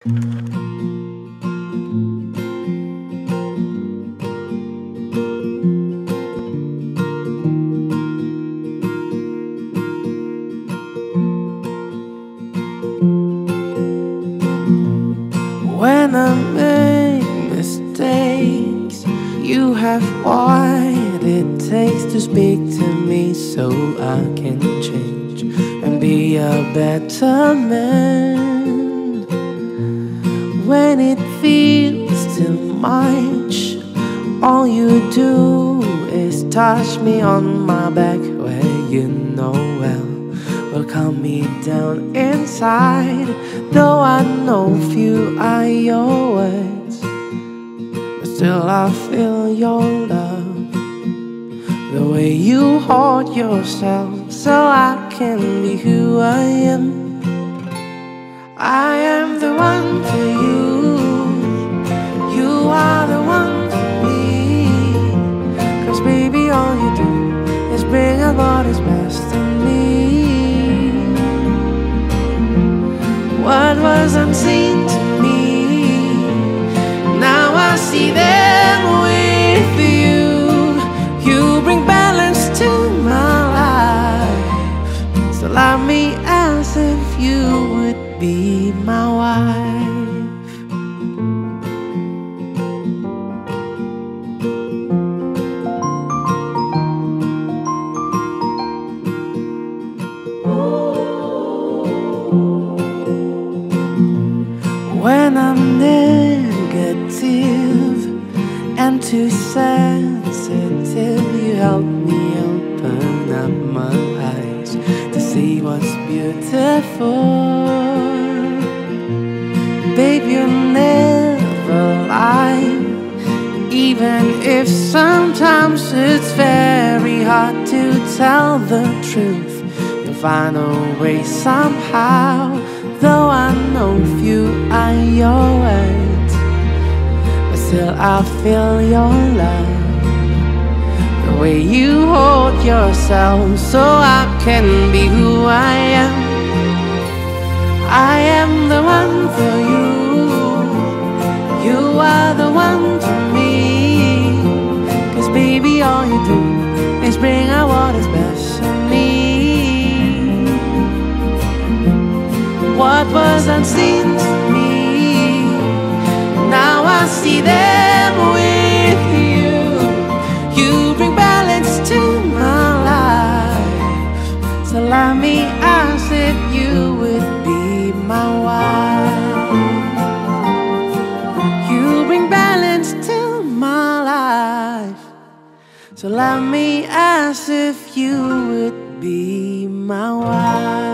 When I make mistakes, you have what it takes to speak to me so I can change and be a better man. When it feels too much, all you do is touch me on my back where you know well will calm me down inside. Though I know few are your words, but still I feel your love. The way you hold yourself so I can be who I am. I am the one for you, you are the one for me. 'Cause baby all you do is bring out what is best in me. What was unseen to me, now I see them with you. You bring balance to my life, so love me as if you would be my wife. When I'm negative and too sensitive, you help me open up my eyes to see what's beautiful. Babe, you never lie, even if sometimes it's very hard to tell the truth. You'll find a way somehow. Though I know few are your words, but still I feel your love. The way you hold yourself so I can be who I am. I am the one for you, you are the one for me. 'Cause baby all you do is bring out what is best in me. What was unseen to me, now I see them with you. You bring balance to my life, so love me as if you would be my wife. You bring balance to my life, so love me as if you would be my wife.